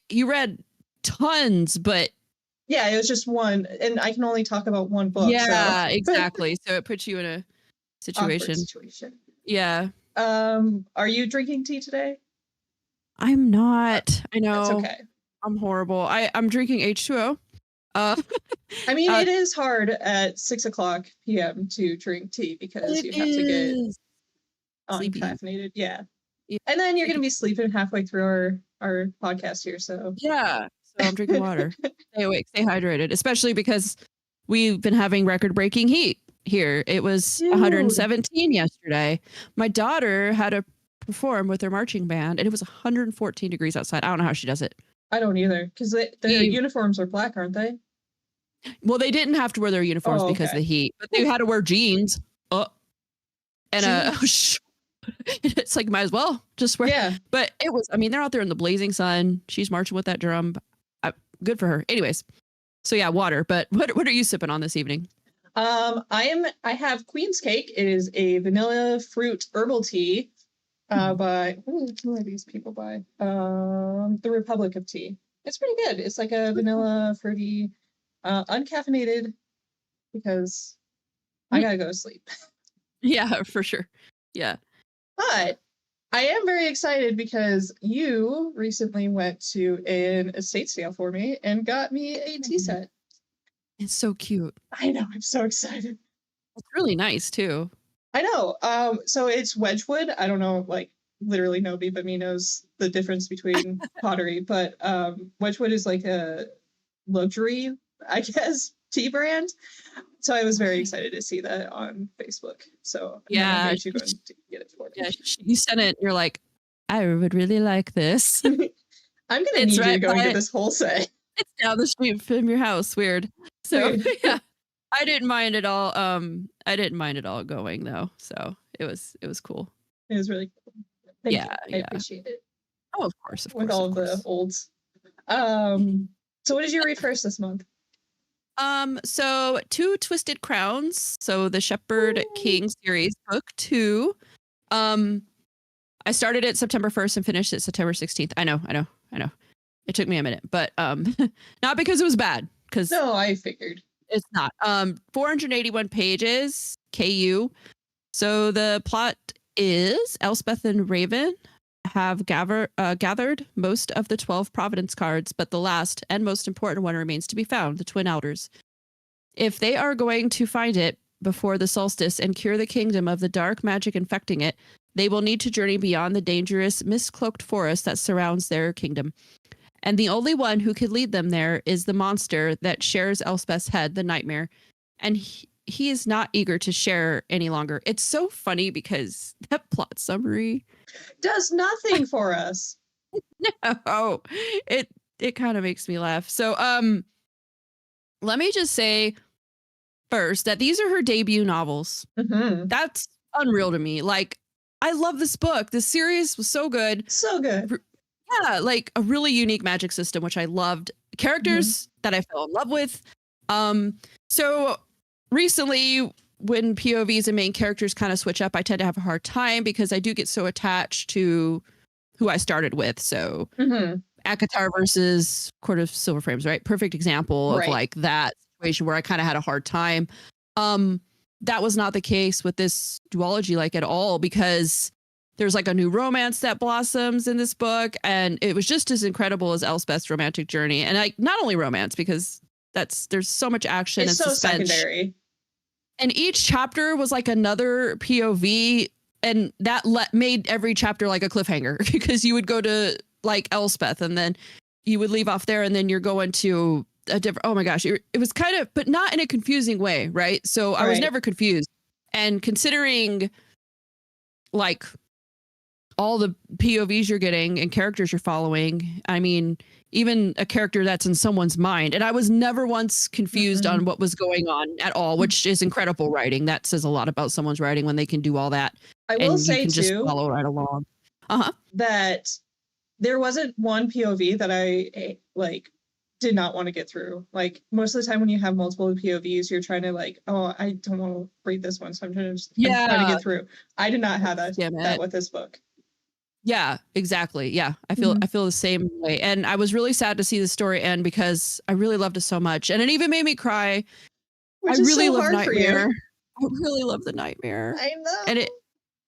you read tons, but yeah, it was just one, and I can only talk about one book. Yeah, so. exactly. So it puts you in a situation. Awkward situation. Yeah. Are you drinking tea today? I'm not. I know. That's okay. I'm horrible. I'm drinking H2O. I mean, it is hard at 6:00 p.m. to drink tea because you have to get uncaffeinated. Yeah. And then you're going to be sleeping halfway through our podcast here. So yeah. So I'm drinking water. Stay awake, stay hydrated, especially because we've been having record-breaking heat here. It was 117 yesterday. My daughter had to perform with her marching band, and it was 114 degrees outside. I don't know how she does it. I don't either, because their uniforms are black, aren't they? Well, they didn't have to wear their uniforms because of the heat, but they had to wear jeans. And it's like, might as well just wear. Yeah. But it was, I mean, they're out there in the blazing sun. She's marching with that drum. Good for her. Anyways, so yeah, water. But what are you sipping on this evening? I have Queen's Cake. It is a vanilla fruit herbal tea by who are these people by? The Republic of Tea. It's pretty good. It's like a vanilla fruity, uncaffeinated, because I gotta go to sleep. Yeah, for sure. Yeah. But I am very excited because you recently went to an estate sale for me and got me a tea set. It's so cute. I know. I'm so excited. It's really nice too. I know. So it's Wedgwood. I don't know, like literally nobody but me knows the difference between pottery, but Wedgwood is like a luxury, I guess, tea brand. So I was very excited to see that on Facebook. So yeah, you go and get it for me. Yeah, you sent it. You're like, I would really like this. I'm gonna need you to go and get this whole set. It's down the street from your house. Weird. So yeah, I didn't mind at all. I didn't mind at all going though. So it was cool. It was really cool. Thank you. I appreciate it. Oh, of course. With all the olds. So what did you read first this month? So Two Twisted Crowns. So the Shepherd King series, book 2. I started it September 1st and finished it September 16th. I know. It took me a minute, but not because it was bad. Because no, I figured it's not. 481 pages. KU. So the plot is Elspeth and Raven have gathered most of the 12 Providence cards, but the last and most important one remains to be found, the Twin Elders. If they are going to find it before the solstice and cure the kingdom of the dark magic infecting it, they will need to journey beyond the dangerous, mist-cloaked forest that surrounds their kingdom. And the only one who could lead them there is the monster that shares Elspeth's head, the Nightmare. And he is not eager to share any longer. It's so funny because that plot summary does nothing for us. No, it kind of makes me laugh. So let me just say first that these are her debut novels. Mm-hmm. That's unreal to me. Like, I love this book. This series was so good. So good. Yeah, like a really unique magic system, which I loved. Characters that I fell in love with. So recently, when POVs and main characters kind of switch up, I tend to have a hard time because I do get so attached to who I started with. So Akatar versus Court of Silver Frames, right? Perfect example of like that situation where I kind of had a hard time. That was not the case with this duology like at all, because there's like a new romance that blossoms in this book. And it was just as incredible as Elspeth's romantic journey. And like, not only romance, because there's so much action and so suspense. Secondary. And each chapter was like another POV, and that made every chapter like a cliffhanger because you would go to like Elspeth and then you would leave off there and then you're going to a different, oh my gosh, it was kind of, but not in a confusing way. Right. So I was never confused. And considering like all the POVs you're getting and characters you're following, I mean, even a character that's in someone's mind. And I was never once confused on what was going on at all, which is incredible writing. That says a lot about someone's writing when they can do all that. I will say too, just follow right along. That there wasn't one POV that I like did not want to get through. Like most of the time when you have multiple POVs, you're trying to like, oh, I don't want to read this one, so I'm trying to get through. I did not have that with this book. Yeah, exactly. Yeah. I Mhm. feel the same way. And I was really sad to see the story end because I really loved it so much. And it even made me cry. I Which is really so love hard for you. Nightmare. I really love the Nightmare. I know. And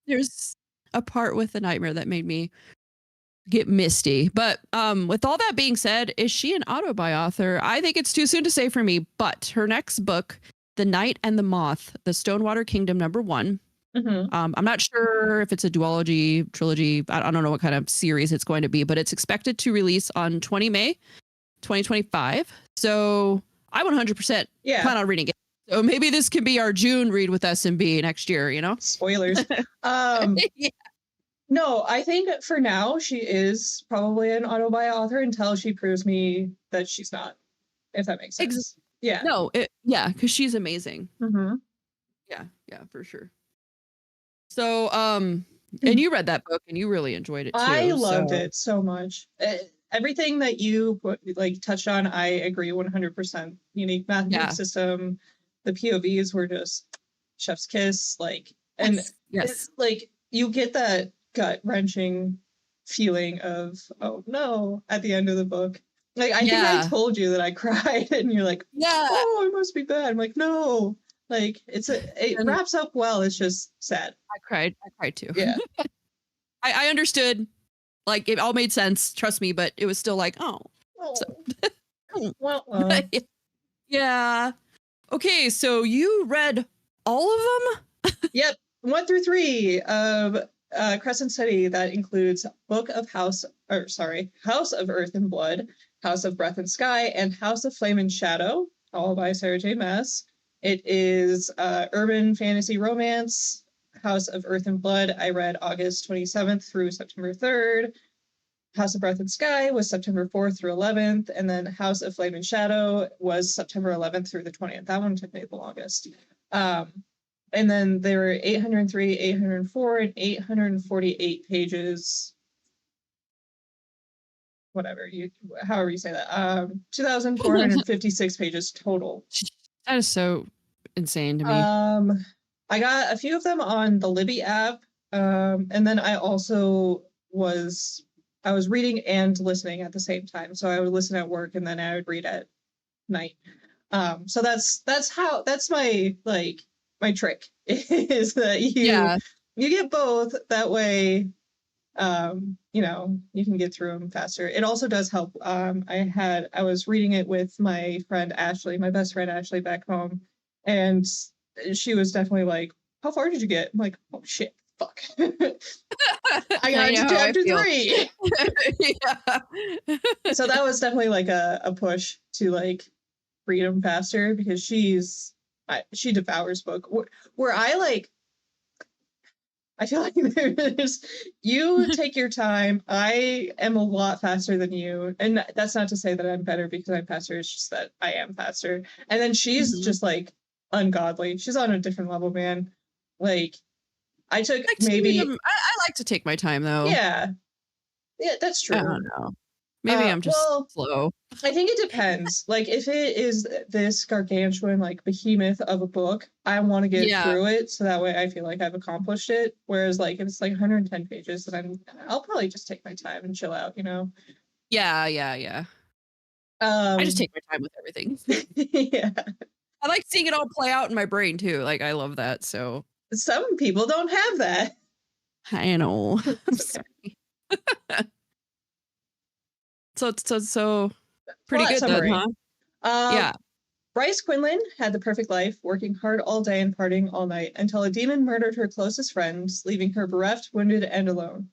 there's a part with the Nightmare that made me get misty. But with all that being said, is she an auto-buy author? I think it's too soon to say for me, but her next book, The Night and the Moth, The Stonewater Kingdom #1. Mhm. I'm not sure if it's a duology, trilogy. I don't know what kind of series it's going to be, but it's expected to release on 20 May 2025. So I 100% Yeah. plan on reading it. So maybe this can be our June read with SMB next year, you know? Spoilers. Yeah. No, I think for now she is probably an auto-buy author until she proves me that she's not, if that makes Ex- sense. Yeah. no, yeah, because she's amazing. Mhm. Yeah, yeah, for sure. So, and you read that book and you really enjoyed it I too. loved So, it so much. Everything that you like touched on, I agree 100%. Unique mathematical yeah. system, the POVs were just chef's kiss. Like, and Yes. Yes. like you get that gut wrenching feeling of oh no at the end of the book. Like I think I Yeah. told you that I cried, and you're like, Yeah. oh, it must be bad. I'm like, no. Like it And wraps up well. It's just sad. I cried. I cried too. Yeah. I understood. Like it all made sense. Trust me, but it was still like, oh. So, Oh, well. yeah. Okay, so you read all of them? Yep, 1 through 3 of Crescent City. That includes House of Earth and Blood, House of Breath and Sky, and House of Flame and Shadow, all by Sarah J. Maas. It is urban fantasy romance. House of Earth and Blood, I read August 27th through September 3rd. House of Breath and Sky was September 4th through 11th, and then House of Flame and Shadow was September 11th through the 20th. That one took me the longest. And then there were 803, 804, and 848 pages. Whatever however you say that. 2,456 pages total. That is so insane to me. I got a few of them on the Libby app, and then I was reading and listening at the same time. So I would listen at work and then I would read at night. So that's my trick is that you get both. That way, you can get through them faster. It also does help. I was reading it with my friend Ashley, my best friend Ashley back home, and she was definitely like, "How far did you get?" I'm like, "Oh shit, fuck." I got to chapter 3. Yeah. So that was definitely like a push to like read them faster because she devours book. Where I feel like you take your time. I am a lot faster than you. And that's not to say that I'm better because I'm faster. It's just that I am faster. And then she's just like ungodly. She's on a different level, man. Like I took maybe I like to take my time though. Yeah, that's true. I don't know. Maybe I'm just slow. I think it depends. Like if it is this gargantuan like behemoth of a book, I want to get through it so that way I feel like I've accomplished it. Whereas like if it's like 110 pages, then I'll probably just take my time and chill out, Yeah. I just take my time with everything. Yeah. I like seeing it all play out in my brain too. Like I love that. So some people don't have that. I know. I'm sorry. So pretty good summary. then, huh? Yeah. Bryce Quinlan had the perfect life, working hard all day and partying all night, until a demon murdered her closest friends, leaving her bereft, wounded, and alone.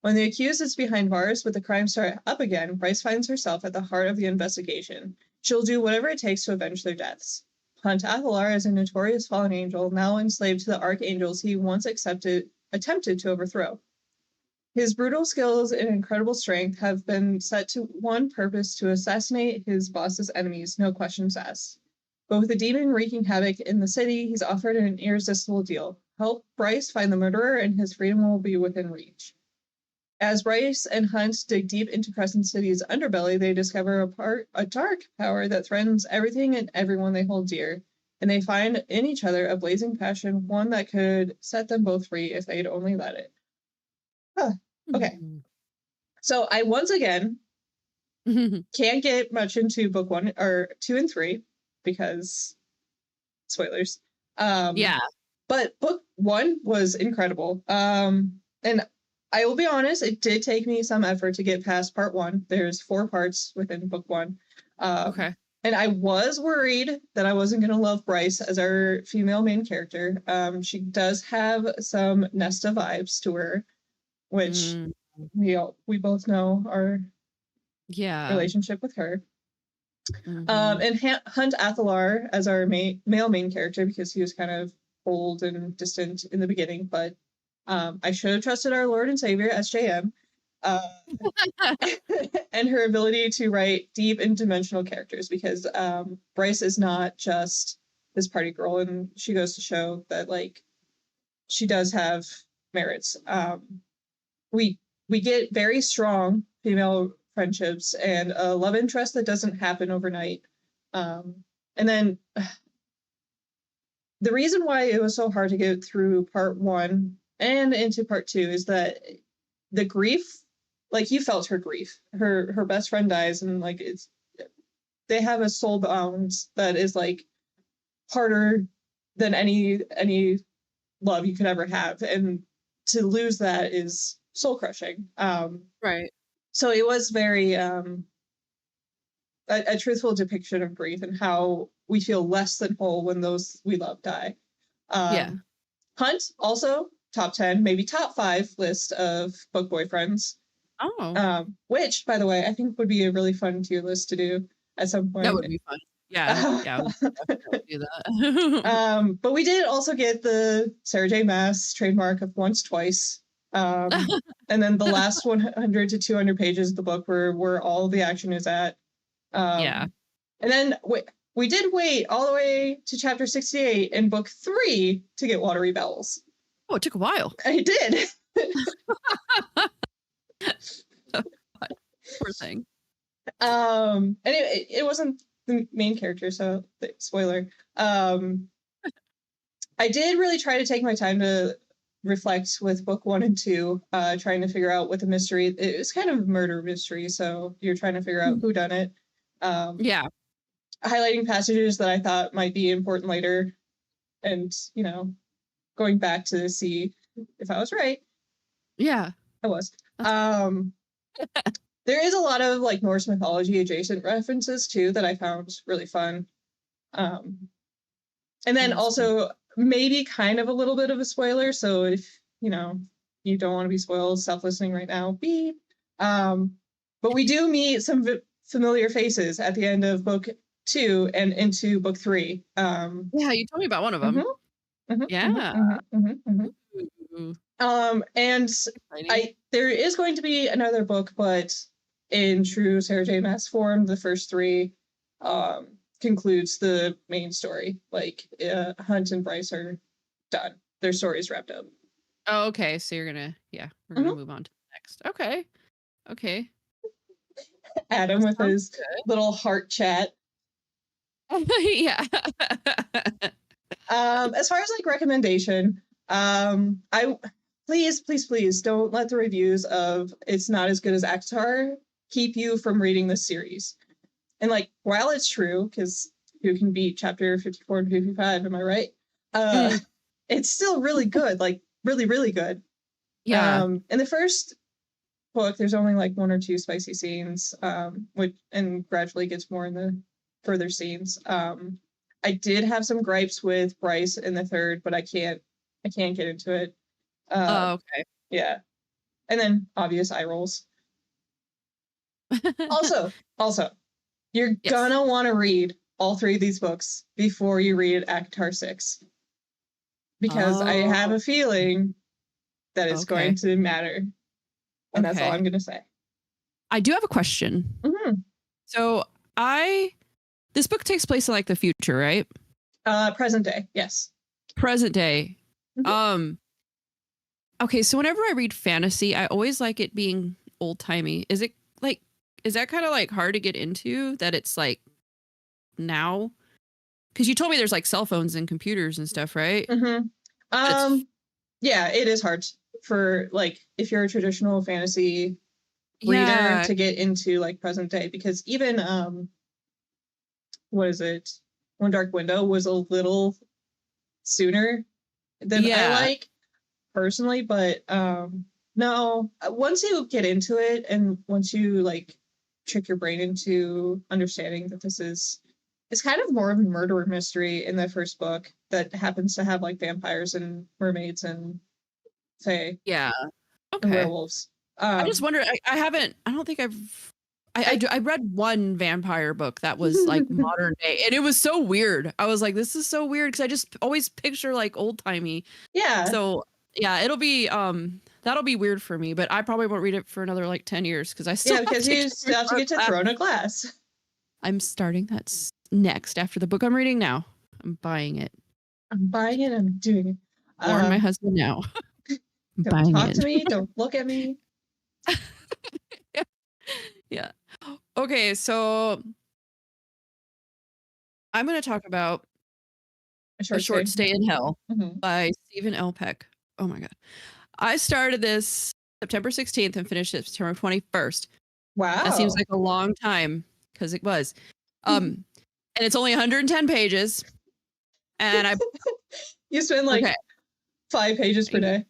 When the accused is behind bars with the crime start up again, Bryce finds herself at the heart of the investigation. She'll do whatever it takes to avenge their deaths. Hunt Athalar is a notorious fallen angel, now enslaved to the archangels he once attempted to overthrow. His brutal skills and incredible strength have been set to one purpose: to assassinate his boss's enemies, no questions asked. But with the demon wreaking havoc in the city, he's offered an irresistible deal. Help Bryce find the murderer and his freedom will be within reach. As Bryce and Hunt dig deep into Crescent City's underbelly, they discover a dark power that threatens everything and everyone they hold dear, and they find in each other a blazing passion, one that could set them both free if they'd only let it. Huh. Okay. So I once again can't get much into book 1 or 2 and 3 because spoilers. Yeah. But book 1 was incredible. And I will be honest, it did take me some effort to get past part 1. There's 4 parts within book 1. Okay. And I was worried that I wasn't going to love Bryce as our female main character. She does have some Nesta vibes to her, which we both know our relationship with her. And Hunt Athalar as our male main character, because he was kind of cold and distant in the beginning, but I should have trusted our Lord and Savior, SJM, and her ability to write deep and dimensional characters, because Bryce is not just this party girl, and she goes to show that, like, she does have merits. We get very strong female friendships and a love interest that doesn't happen overnight. And then the reason why it was so hard to get through part 1 and into part 2 is that the grief, like, you felt her grief. Her best friend dies, and like they have a soul bond that is like harder than any love you could ever have, and to lose that is soul crushing. Right. So it was very a truthful depiction of grief and how we feel less than whole when those we love die. Hunt, also top 10, maybe top 5 list of book boyfriends. Which, by the way, I think would be a really fun tier list to do at some point. That would be fun. Yeah, we'll definitely do that. But we did also get the Sarah J. Maas trademark of once, twice. And then the last 100 to 200 pages of the book where all the action is at. And then we did wait all the way to chapter 68 in book 3 to get Watery Bells. Oh, it took a while. I did. Poor thing. And it wasn't the main character, so spoiler. I did really try to take my time to reflect with book 1 and 2, trying to figure out what the mystery. It was kind of a murder mystery, so you're trying to figure out who done it. Highlighting passages that I thought might be important later, and going back to see if I was right. Yeah, I was. There is a lot of like Norse mythology adjacent references too that I found really fun. And then also maybe kind of a little bit of a spoiler. So if you don't want to be spoiled, stop listening right now. Beep. But we do meet some familiar faces at the end of book 2 and into book 3. Yeah, you told me about one of them. And there is going to be another book, but in true Sarah J. Maas form, the first 3 concludes the main story. Like Hunt and Bryce are done. Their story's wrapped up. Oh, okay. So we're gonna move on to the next. Okay. Adam with his little heart chat. Yeah. As far as like recommendation, I please don't let the reviews of it's not as good as ACOTAR keep you from reading this series. And like, while it's true, because who can beat chapter 54 and 55, am I right? It's still really good, like really, really good. Yeah. In the first book, there's only like 1 or 2 spicy scenes, and gradually gets more in the further scenes. I did have some gripes with Bryce in the third, but I can't get into it. Okay. Yeah. And then obvious eye rolls. Also, you're gonna want to read all 3 of these books before you read ACOTAR 6. Because I have a feeling that it's going to matter. And that's all I'm gonna say. I do have a question. So this book takes place in like the future, right? Present day, yes. Present day. Okay, so whenever I read fantasy, I always like it being old-timey. Is that kind of like hard to get into, that it's like now? Because you told me there's like cell phones and computers and stuff, right? Yeah, it is hard for like if you're a traditional fantasy reader Yeah, to get into like present day, because even what is it? One Dark Window was a little sooner than I yeah, like personally, but no, once you get into it and once you like trick your brain into understanding that this is it's kind of more of a murder mystery in the first book that happens to have like vampires and mermaids and fae yeah. and Okay. werewolves. I just wonder. I haven't. I don't think I've. I I read one vampire book that was like modern day, and it was so weird. I was like, this is so weird because I just always picture like old timey. yeah, So yeah, it'll be that'll be weird for me. But I probably won't read it for another like 10 years because I still yeah, have because to you get still have to through get to that. Throne of Glass. I'm starting. That's next after the book I'm reading now. I'm buying it. I'm buying it. I'm doing it. Warn my husband now. I'm Don't buying talk it. to me. Don't look at me. Yeah. Yeah. Okay, so I'm going to talk about A A short Short stay. Stay in Hell Mhm. by Stephen L. Peck. Oh my God. I started this September 16th and finished it September 21st. That seems Wow. like a long time because it was. And it's only 110 pages. And I, You spend like okay. 5 pages per day.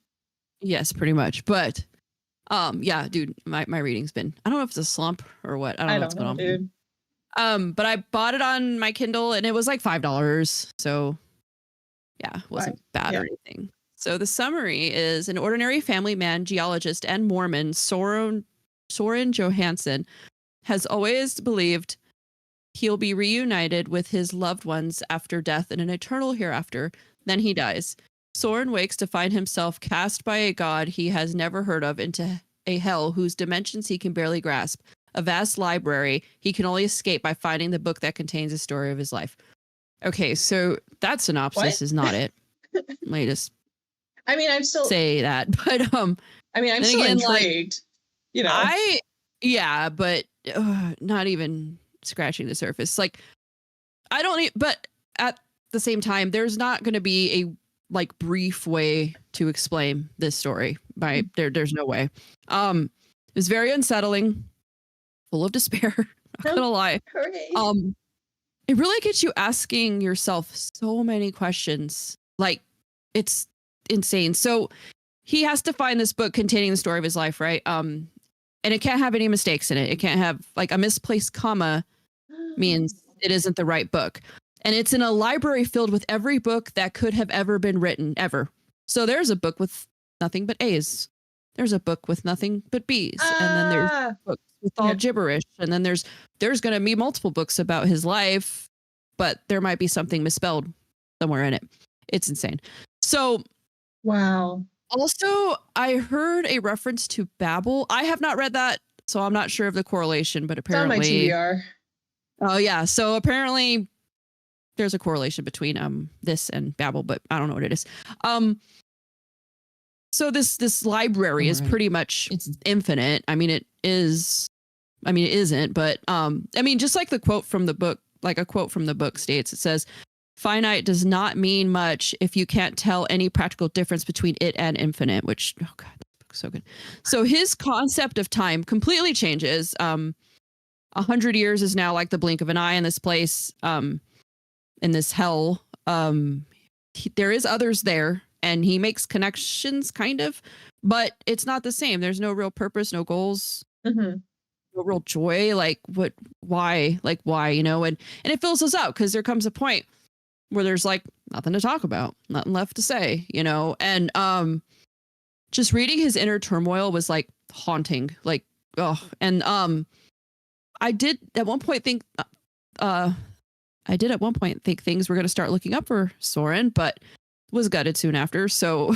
Yes, pretty much. But yeah, dude, my reading's been, I don't know if it's a slump or what. I don't I know don't what's going know, on. dude. But I bought it on my Kindle and it was like $5. So yeah, it wasn't bad Yeah. or anything. So the summary is an ordinary family man, geologist, and Mormon, Soren Johansson, has always believed he'll be reunited with his loved ones after death in an eternal hereafter. Then he dies. Soren wakes to find himself cast by a god he has never heard of into a hell whose dimensions he can barely grasp. A vast library he can only escape by finding the book that contains the story of his life. Okay, so that synopsis What? is not it. Let me just I mean, I'm still. say that. But I mean, I'm then still again, like intrigued. You know. I yeah, but not even scratching the surface. Like I don't but at the same time there's not going to be a like brief way to explain this story. By there's no way. It was very unsettling, full of despair, not No. gonna lie. Hooray. It really gets you asking yourself so many questions. Like it's insane. So he has to find this book containing the story of his life, right? And it can't have any mistakes in it. It can't have like a misplaced comma means it isn't the right book. And it's in a library filled with every book that could have ever been written ever. So there's a book with nothing but A's. There's a book with nothing but B's. And then there's books with all gibberish. And then there's going to be multiple books about his life, but there might be something misspelled somewhere in it. It's insane. So Wow. also, I heard a reference to Babel. I have not read that, so I'm not sure of the correlation, but It's on my apparently. TBR. Oh yeah, so apparently there's a correlation between this and Babel, but I don't know what it is. So this library is pretty much it's infinite. I mean, it is. I mean, it isn't, but I mean, just like the quote from the book, like a quote from the book states, it says, "Finite does not mean much if you can't tell any practical difference between it and infinite," which, oh God, this book's so good. So his concept of time completely changes. 100 years is now like the blink of an eye in this place, in this hell. There is others there and he makes connections kind of, but it's not the same. There's no real purpose, no goals. Mm-hmm. No real joy. Like why, you know, and it fills us out because there comes a point where there's like nothing to talk about, nothing left to say, you know, and just reading his inner turmoil was like haunting, like, oh, and I did at one point think things were going to start looking up for Soren, but was gutted soon after. So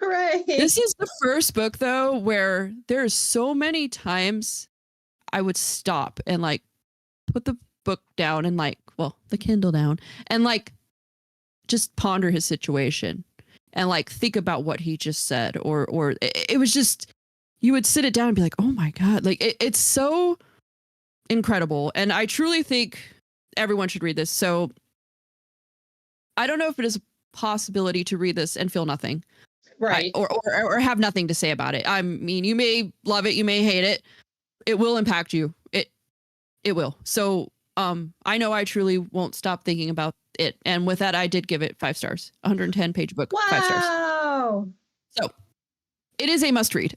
hooray. This is the first book though where there's so many times I would stop and like put the book down and like, well, the Kindle down and like just ponder his situation and like think about what he just said or it was just, you would sit it down and be like, oh my God, like it's so incredible. And I truly think everyone should read this. So I don't know if it is a possibility to read this and feel nothing. Right. Or have nothing to say about it. I mean, you may love it, you may hate it. It will impact you. It will. So I know I truly won't stop thinking about it. And with that, I did give it 5 stars. 110 page book, 5 stars. Wow. So it is a must read.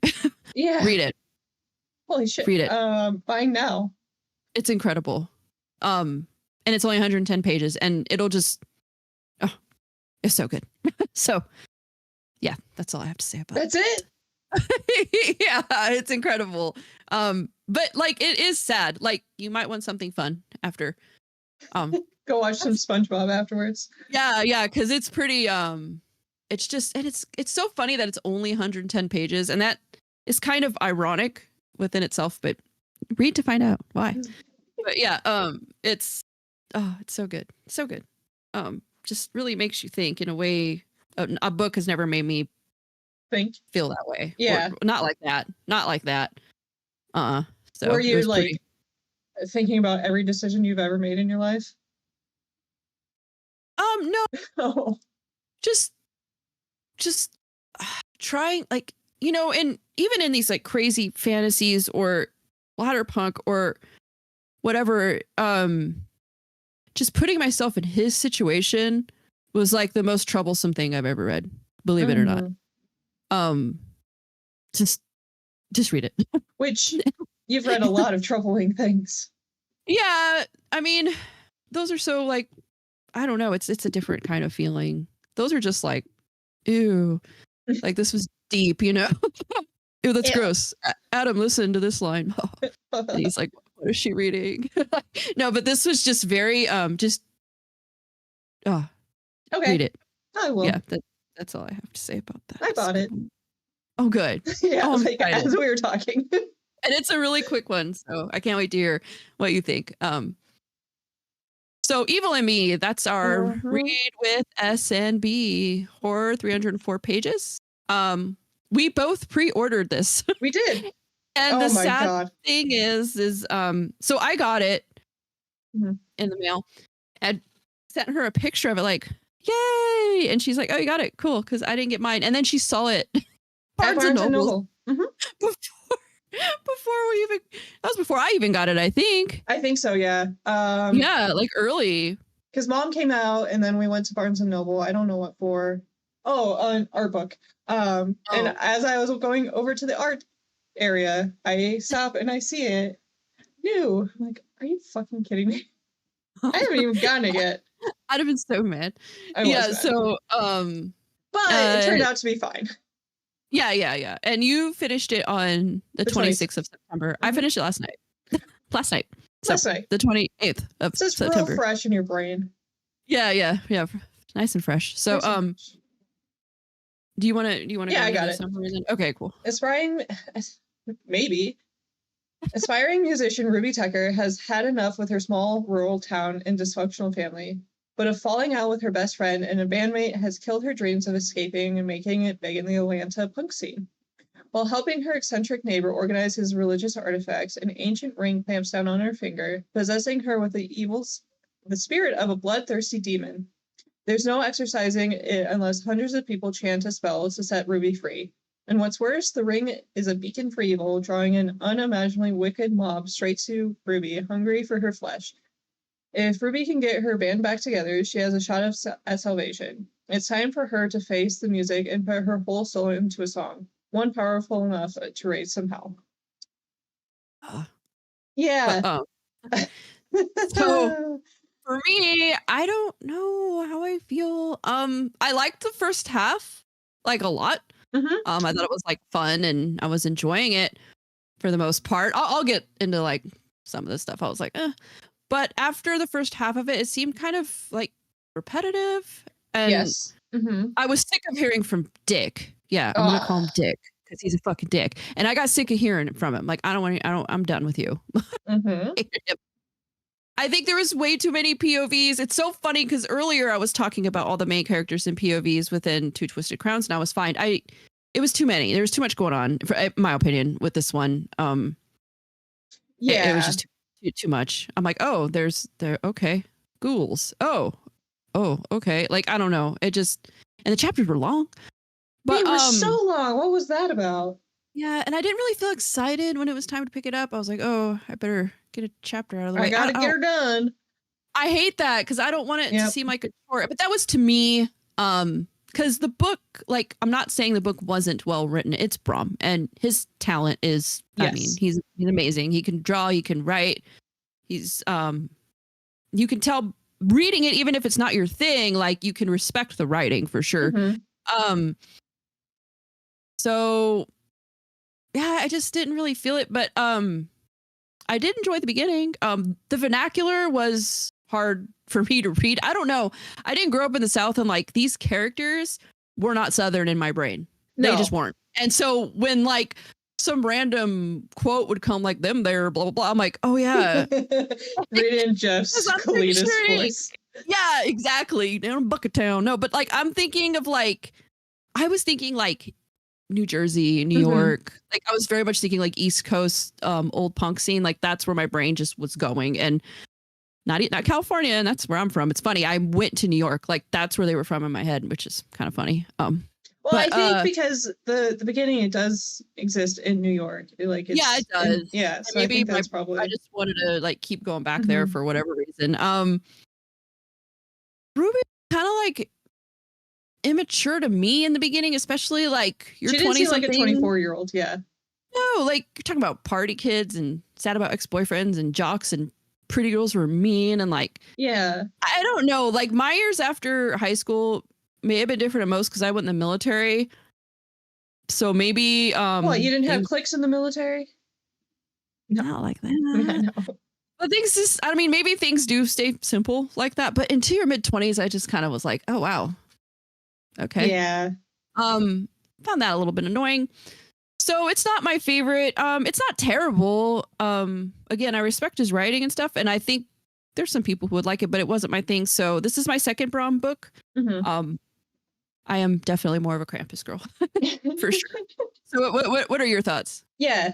Yeah. Read it. Holy shit. Read it. Buying now. It's incredible. And it's only 110 pages, and it'll just, it's so good. So yeah, that's all I have to say about That's it. Yeah, it's incredible. But like, it is sad. Like, you might want something fun after. Go watch some SpongeBob afterwards. Yeah, because it's pretty. It's just, and it's so funny that it's only 110 pages, and that is kind of ironic within itself. But read to find out why. But yeah, it's so good, so good. Just really makes you think in a way. A book has never made me feel that way. Yeah, or not like that. So were you like thinking about every decision you've ever made in your life? No. Oh. Just trying, like, and even in these like crazy fantasies or ladderpunk or whatever, just putting myself in his situation was like the most troublesome thing I've ever read, believe it or not. Just read it. Which you've read a lot of troubling things. Yeah, I mean, those are so like, I don't know, it's a different kind of feeling. Those are just like, ew, like this was deep, Ew, that's gross. Adam, listen to this line. And he's like, what is she reading? No, but this was just very okay. Read it. I will. Yeah, that's all I have to say about that. I bought it. Oh, good. Yeah, like, as we were talking. And it's a really quick one, so I can't wait to hear what you think. So Evil and Me, that's our read with SNB, horror, 304 pages. We both pre-ordered this. We did. And the sad thing is so I got it in the mail and sent her a picture of it, like, yay! And she's like, oh, you got it, cool, because I didn't get mine. And then she saw it at Barnes and Noble. Before we even, that was before I even got it, I think. I think so, yeah. Yeah, like early. Because Mom came out and then we went to Barnes and Noble. I don't know what for. Oh, art book. And as I was going over to the art area, I stop and I see it new. I'm like, are you fucking kidding me? I haven't even gotten it yet. I'd have been so mad. Mad. So but it turned out to be fine. Yeah. And you finished it on the 26th of September. I finished it last night. The 28th of so it's September. Real fresh in your brain. Yeah. Nice and fresh. So do you want to Yeah, I got it. Okay, cool. Aspiring musician Ruby Tucker has had enough with her small rural town and dysfunctional family, but a falling out with her best friend and a bandmate has killed her dreams of escaping and making it big in the Atlanta punk scene. While helping her eccentric neighbor organize his religious artifacts, an ancient ring clamps down on her finger, possessing her with the spirit of a bloodthirsty demon. There's no exorcising it unless hundreds of people chant a spell to set Ruby free. And what's worse, the ring is a beacon for evil, drawing an unimaginably wicked mob straight to Ruby, hungry for her flesh. If Ruby can get her band back together, she has a shot at salvation. It's time for her to face the music and put her whole soul into a song, one powerful enough to raise some hell. Yeah. So for me, I don't know how I feel. I liked the first half like a lot. I thought it was like fun and I was enjoying it for the most part. I'll get into like some of the stuff. I was like, but after the first half of it, it seemed kind of like repetitive. And yes. I was sick of hearing from Dick. Yeah, I'm gonna call him Dick because he's a fucking dick. And I got sick of hearing it from him. Like, I'm done with you. I think there was way too many POVs. It's so funny because earlier I was talking about all the main characters in POVs within Two Twisted Crowns, and I was fine. It was too many. There was too much going on, in my opinion, with this one. It was just too much. I'm like, oh, okay, ghouls. Oh, okay. Like, I don't know. It just, and the chapters were long. They were so long. What was that about? Yeah, and I didn't really feel excited when it was time to pick it up. I was like, oh, I better get a chapter out of the way. I gotta get her done. I hate that because I don't want it to seem like a chore. But that was to me, because the book, like, I'm not saying the book wasn't well written. It's Brom, and his talent is, I mean, he's amazing. He can draw, he can write. He's, you can tell reading it, even if it's not your thing, like you can respect the writing for sure. Mm-hmm. So yeah, I just didn't really feel it, but I did enjoy the beginning. The vernacular was hard for me to read. I don't know. I didn't grow up in the South, and like these characters were not Southern in my brain. No. They just weren't. And so when like some random quote would come like them there, blah, blah, blah, I'm like, oh yeah. Read in Jeff's Cletus voice. Yeah, exactly. Down Bucketown. No, but like I'm thinking of like, I was thinking like New Jersey, New York. Like I was very much thinking like East Coast, old punk scene. Like that's where my brain just was going, and not California. And that's where I'm from. It's funny. I went to New York. Like that's where they were from in my head, which is kind of funny. Well, but, I think because the beginning, it does exist in New York. Like it's, yeah, it does. Yeah, so maybe I think that's probably. I just wanted to like keep going back there for whatever reason. Ruby kind of like immature to me in the beginning, especially like your 20s. She like a 24-year-old. Yeah. No, like you're talking about party kids and sad about ex-boyfriends and jocks and pretty girls who are mean and like. Yeah. I don't know. Like my years after high school may have been different at most because I went in the military. So maybe what, you didn't have cliques in the military? Not like that. No. But things just, I mean, maybe things do stay simple like that. But into your mid-20s, I just kind of was like, oh wow. Okay. Yeah. Found that a little bit annoying. So it's not my favorite. It's not terrible. Again, I respect his writing and stuff, and I think there's some people who would like it, but it wasn't my thing. So this is my second Brom book. I am definitely more of a Krampus girl for sure. So what are your thoughts? Yeah,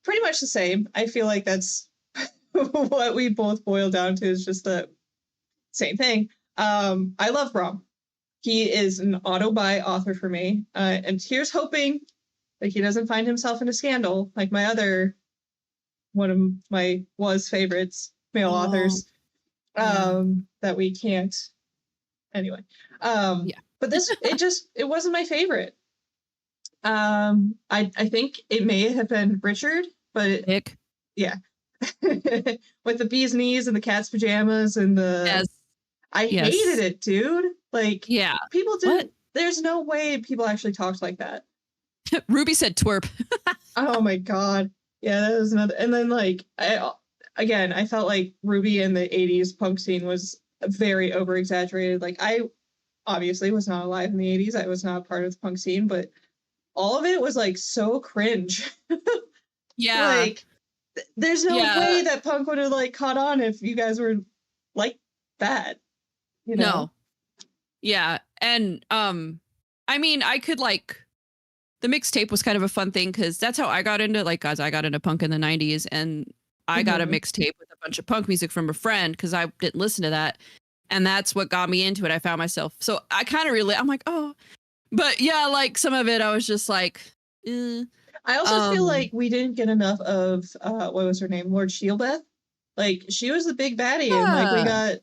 pretty much the same. I feel like that's what we both boil down to is just the same thing. I love Brom. He is an auto-buy author for me. And here's hoping that he doesn't find himself in a scandal like my other one of my favorites, male authors, that we can't. Anyway. But this, it wasn't my favorite. I think it may have been Richard, but Peck. Yeah. With the bee's knees and the cat's pajamas and the I hated it, dude. Like, yeah, people didn't. There's no way people actually talked like that. Ruby said twerp. Oh my god. Yeah, that was another. And then like, I felt like Ruby in the 80s punk scene was very over exaggerated. Like I obviously was not alive in the 80s. I was not part of the punk scene, but all of it was like so cringe. Yeah. Like there's no way that punk would have like caught on if you guys were like that. You know? No. Yeah. And I mean, I could like the mixtape was kind of a fun thing because that's how I got into I got into punk in the 90s, and I got a mixtape with a bunch of punk music from a friend because I didn't listen to that. And that's what got me into it. I found myself. So I kind of I'm like, oh, but yeah, like some of it I was just like, I also feel like we didn't get enough of what was her name? Lord Shielbeth. Like she was the big baddie, and like we got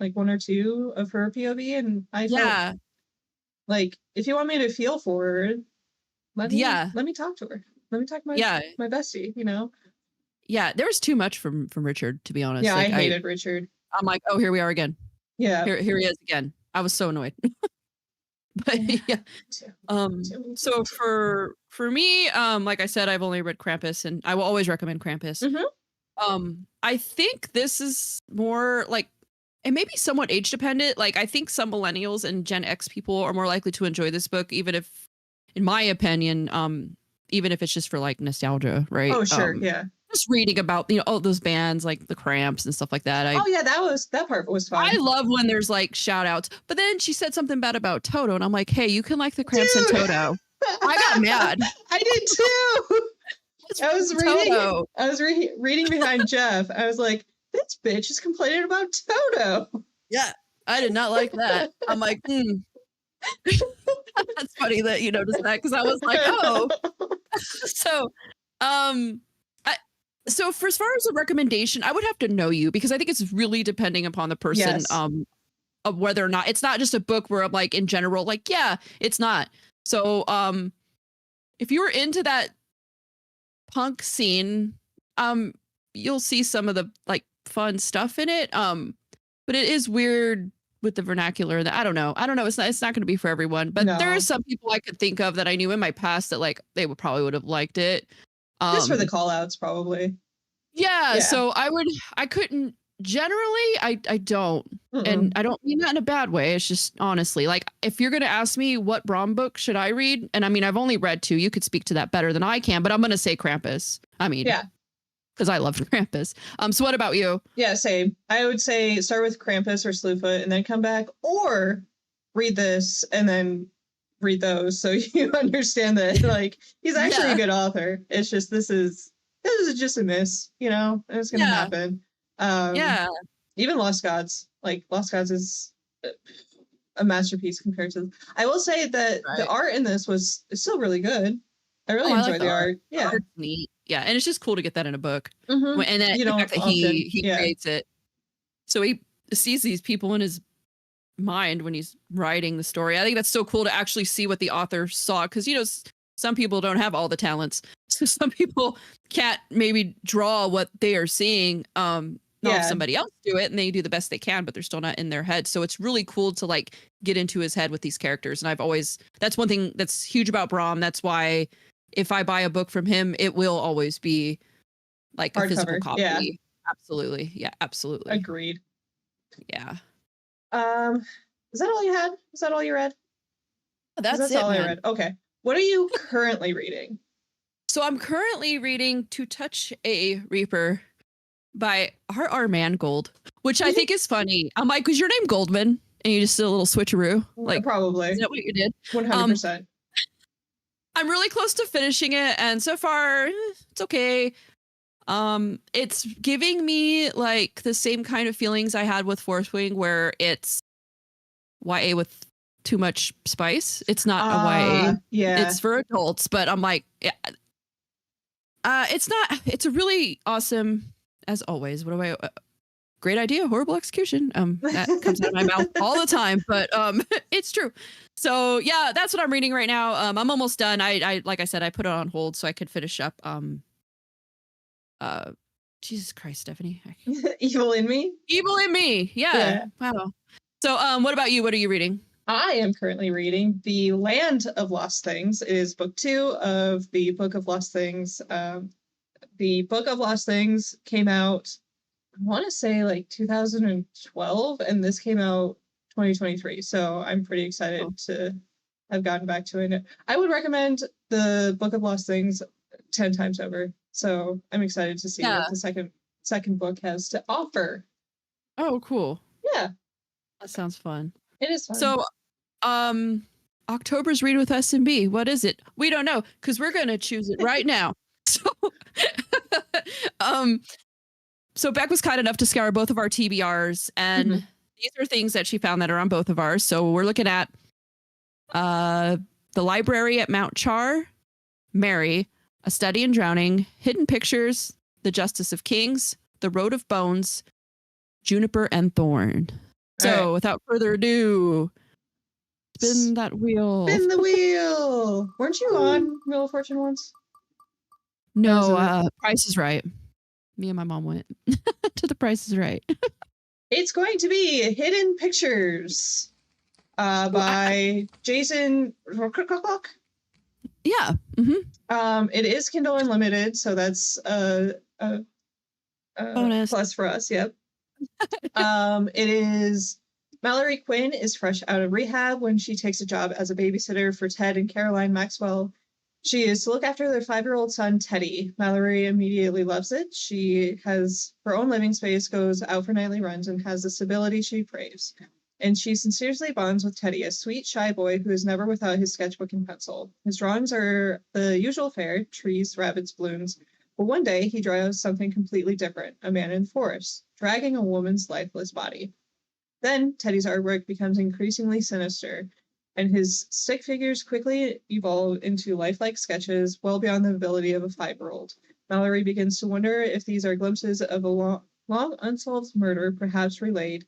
like one or two of her POV, and I felt like if you want me to feel for her, let me talk to her. Let me talk to my bestie, you know? Yeah, there was too much from Richard, to be honest. Yeah, like, I hated Richard. I'm like, oh, here we are again. Yeah. Here he is again. I was so annoyed. But yeah. So for me, like I said, I've only read Krampus, and I will always recommend Krampus. I think this is more like, it may be somewhat age dependent. Like I think some millennials and Gen X people are more likely to enjoy this book, even if, in my opinion, even if it's just for like nostalgia, right? Oh, sure. Yeah. Just reading about, all those bands like the Cramps and stuff like that. That part was fun. I love when there's like shout outs. But then she said something bad about Toto, and I'm like, hey, you can like the Cramps and Toto. I got mad. I did too. I was reading behind Jeff. I was like, this bitch is complaining about Toto. Yeah, I did not like that. I'm like, I That's funny that you noticed that because I was like, oh. So, um, I, so for as far as a recommendation, I would have to know you because I think it's really depending upon the person, Yes. of whether or not it's not just a book where I'm like in general, like, yeah, it's not. So, if you were into that punk scene, you'll see some of the like fun stuff in it. But it is weird with the vernacular that I don't know. I don't know. It's not going to be for everyone, but there are No. some people I could think of that I knew in my past that like they would have liked it. Just for the Um, call outs, probably. yeah. Yeah. So I couldn't generally, I don't. And Mm-mm. I don't mean that in a bad way. It's just honestly, like if you're going to ask me what Brom book should I read? And I mean, I've only read two. You could speak to that better than I can, but I'm going to say Krampus. I mean, Yeah. because I love Krampus. So what about you? Yeah, same. I would say start with Krampus or Slewfoot and then come back, or read this and then read those so you understand that like he's actually Yeah. a good author. It's just this is just a miss, you know, and it's gonna Yeah. happen. Yeah. Even Lost Gods, like Lost Gods is a masterpiece compared to. I will say that the Right. art in this was still really good. I really Oh, I like enjoyed the the art. art. The Yeah. art's neat. Yeah, and it's just cool to get that in a book. Mhm. And then You the don't fact that often. he Yeah. creates it. So he sees these people in his mind when he's writing the story. I think that's so cool to actually see what the author saw because you know some people don't have all the talents. So some people can't maybe draw what they are seeing. Not if Yeah. somebody else do it and they do the best they can, but they're still not in their head. So it's really cool to like get into his head with these characters. And that's one thing that's huge about Brom. That's why if I buy a book from him, it will always be like a physical Hardcover. copy. Yeah. Absolutely. Yeah, absolutely. Agreed. Yeah. Is that all you had? Is that all you read? 'Cause That's it, all I man. read. Okay. What are you currently reading? So I'm currently reading To Touch a Reaper by R.R. Mangold, which I think is funny. I'm like, was your name Goldman? And you just did a little switcheroo? Like, Probably is that what you did? 100%. I'm really close to finishing it, and so far it's okay. It's giving me like the same kind of feelings I had with Fourth Wing, where it's YA with too much spice. It's not a YA. Yeah. It's for adults, but I'm like, yeah, it's not. It's a really awesome, as always. What do I? Great idea, horrible execution. That comes out of my mouth all the time, but it's true. So yeah, that's what I'm reading right now. I'm almost done. I like I said, I put it on hold so I could finish up. Jesus Christ, Stephanie. Evil in Me. Evil in Me. Yeah. Wow. So what about you? What are you reading? I am currently reading The Land of Lost Things. It is book 2 of the Book of Lost Things. The Book of Lost Things came out, I want to say like 2012, and this came out 2023. So I'm pretty excited to have gotten back to it. I would recommend the Book of Lost Things 10 times over. So I'm excited to see what the second book has to offer. Oh, cool. Yeah. That sounds fun. It is fun. So October's Read with S&B. What is it? We don't know because we're gonna choose it right now. So so Beck was kind enough to scour both of our TBRs, and these are things that she found that are on both of ours. So we're looking at The Library at Mount Char, Mary, A Study in Drowning, Hidden Pictures, The Justice of Kings, The Road of Bones, Juniper and Thorn. So without further ado, spin that wheel. Spin the wheel. Weren't you on Wheel of Fortune once? No, Price is Right. Me and my mom went to the Price is Right. It's going to be Hidden Pictures by Jason. Yeah. It is Kindle Unlimited, so that's a bonus plus for us. Yep. It is Mallory Quinn is fresh out of rehab when she takes a job as a babysitter for Ted and Caroline Maxwell. She is to look after their 5-year-old son, Teddy. Mallory immediately loves it. She has her own living space, goes out for nightly runs, and has the stability she craves. And she sincerely bonds with Teddy, a sweet, shy boy who is never without his sketchbook and pencil. His drawings are the usual fare, trees, rabbits, balloons. But one day, he draws something completely different, a man in the forest, dragging a woman's lifeless body. Then, Teddy's artwork becomes increasingly sinister, and his stick figures quickly evolve into lifelike sketches well beyond the ability of a 5-year-old. Mallory begins to wonder if these are glimpses of a long unsolved murder, perhaps relayed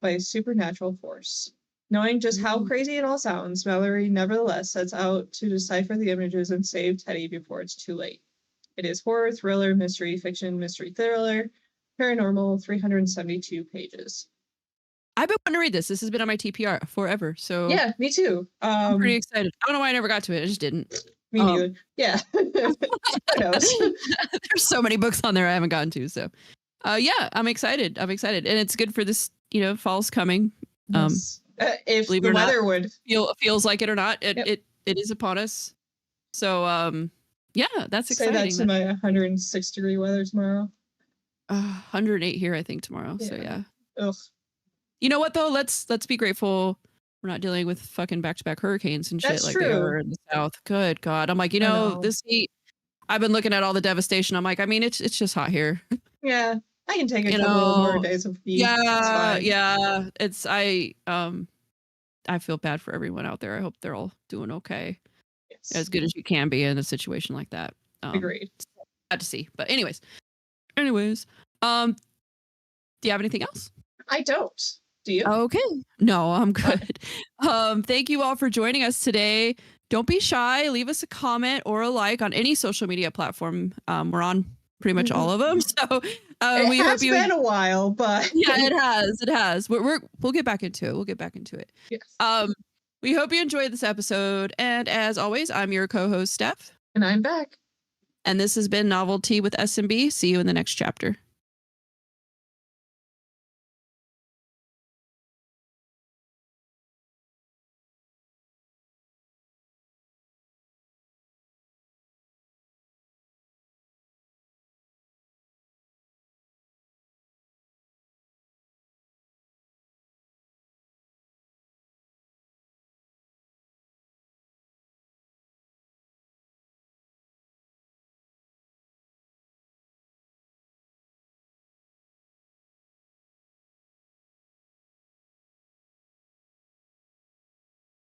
by a supernatural force. Knowing just how crazy it all sounds, Mallory nevertheless sets out to decipher the images and save Teddy before it's too late. It is horror, thriller, mystery, fiction, mystery thriller, paranormal, 372 pages. I've been wanting to read this. This has been on my TPR forever. So yeah, me too. I'm pretty excited. I don't know why I never got to it. I just didn't. Me neither. Yeah. Who knows? There's so many books on there I haven't gotten to. So yeah, I'm excited. And it's good for this, fall's coming. Yes. If the weather would feels like it or not, it is upon us. So yeah, that's exciting. Say that to my 106-degree weather tomorrow. 108 here, I think, tomorrow. Yeah. So yeah. Ugh. You know what though? Let's be grateful we're not dealing with fucking back-to-back hurricanes and shit. That's like true. They are in the south. Good God. I'm like, this heat. I've been looking at all the devastation. I'm like, I mean, it's just hot here. Yeah. I can take a couple more days of heat. Yeah. I feel bad for everyone out there. I hope they're all doing okay. Yes. As good as you can be in a situation like that. Agreed. Sad to see. But anyways. Do you have anything else? I don't. Do you? Okay. No, I'm good. Thank you all for joining us today. Don't be shy. Leave us a comment or a like on any social media platform. We're on pretty much all of them. So we hope you. It's been a while, but yeah, it has. We'll get back into it. Yes. We hope you enjoyed this episode. And as always, I'm your co-host Steph, and I'm Beck. And this has been Novelty with SMB. See you in the next chapter.